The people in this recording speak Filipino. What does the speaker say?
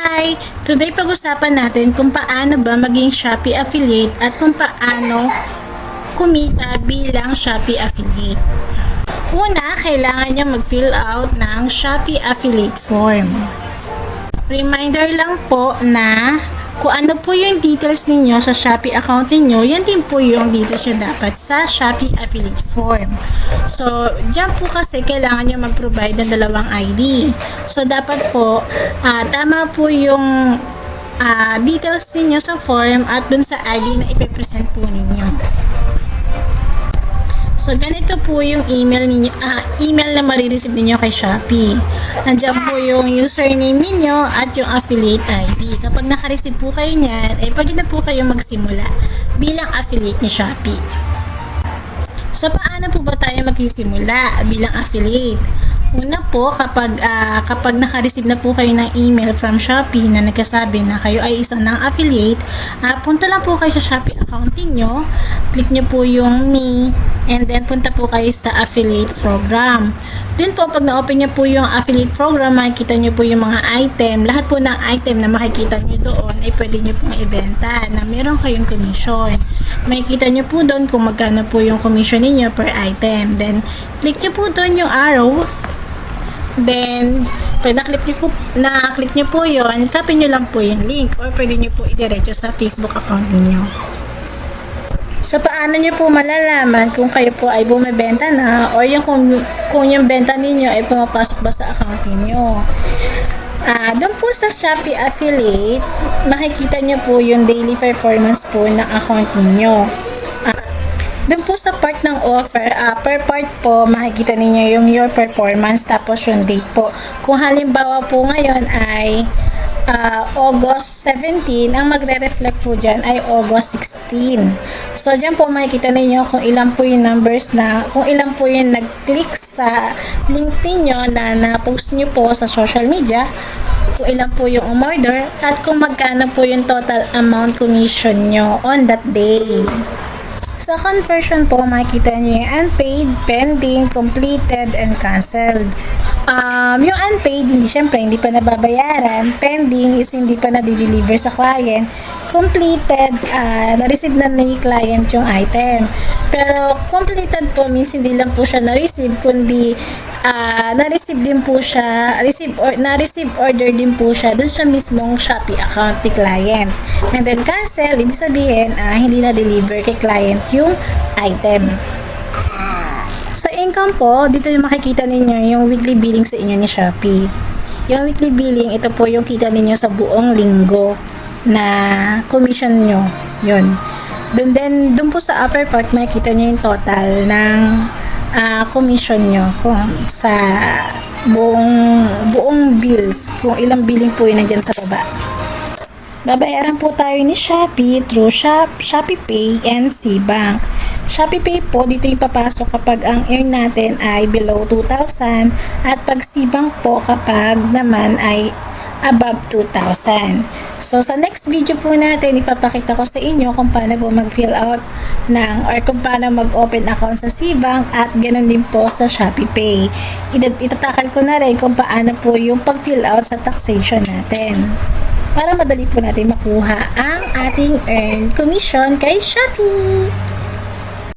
Hi! Today pag-usapan natin kung paano ba maging Shopee affiliate at kung paano kumita bilang Shopee affiliate. Una, kailangan nyo mag-fill out ng Shopee affiliate form. Reminder lang po na kung ano po yung details ninyo sa Shopee account ninyo, yan din po yung details nyo dapat sa Shopee affiliate form. So, dyan po kasi kailangan nyo mag-provide ng dalawang ID. So, dapat po, tama po yung details ninyo sa form at dun sa ID na ipipresent po ninyo. So, ganito po yung email ninyo, email na marireceive ninyo kay Shopee. Nandiyan po yung username ninyo at yung affiliate ID. Kapag nakareceive po kayo niyan, ay pwede na po kayo magsimula bilang affiliate ni Shopee. So, paano po ba tayo magsisimula bilang affiliate? Una po, kapag naka-receive na po kayo ng email from Shopee na nagkasabi na kayo ay isa ng affiliate, punta lang po kayo sa Shopee account niyo, click nyo po yung Me, and then punta po kayo sa affiliate program. Then po, pag na-open nyo po yung affiliate program, makikita nyo po yung mga item. Lahat po ng item na makikita nyo doon ay pwede nyo pong ibenta na meron kayong commission. Makikita nyo po doon kung magkano po yung commission niyo per item. Then, click nyo po doon yung arrow. Then, pag na-click nyo po yun, copy nyo lang po yung link or pwede nyo po idiretso sa Facebook account niyo. So, paano nyo po malalaman kung kayo po ay bumibenta na or yung kung yung benta ninyo ay pumapasok ba sa account niyo? Doon po sa Shopee affiliate, makikita nyo po yung daily performance po ng account niyo. Doon po sa part ng offer, per part po, makikita ninyo yung your performance tapos yung date po. Kung halimbawa po ngayon ay August 17, ang magre-reflect po dyan ay August 16. So, dyan po makikita ninyo kung ilan po yung numbers na, kung ilan po yung nag-click sa link ninyo na na-post nyo po sa social media, kung ilan po yung umorder, at kung magkano po yung total amount commission nyo on that day. Sa conversion po, makikita nyo yung unpaid, pending, completed, and canceled. Yung unpaid, hindi pa nababayaran. Pending is hindi pa na-deliver sa client. Completed, na-receive na ni client yung item. Pero completed po means hindi lang po siya na-receive, kundi na-receive din po siya, na-receive order din po siya dun sa mismong Shopee account ni client. And then cancel, ibig sabihin, hindi na-deliver kay client yung item. Sa income po, dito yung makikita ninyo yung weekly billing sa inyo ni Shopee. Yung weekly billing, ito po yung kita ninyo sa buong linggo na commission nyo. Yun. Then dun po sa upper part, makikita nyo yung total ng commission nyo kung sa buong bills, kung ilang billing po yun nandyan sa baba. Babayaran po tayo ni Shopee through Shopee Pay and Cbank. Shopee Pay po, dito yung papasok kapag ang earn natin ay below 2,000 at pag Cbank po kapag naman ay above 2,000. So, sa next video po natin, ipapakita ko sa inyo kung paano po mag-fill out or kung paano mag-open account sa Cbank at ganoon din po sa Shopee Pay. Itatakal ko na rin kung paano po yung pag-fill out sa taxation natin para madali po natin makuha ang ating earned commission kay Shopee.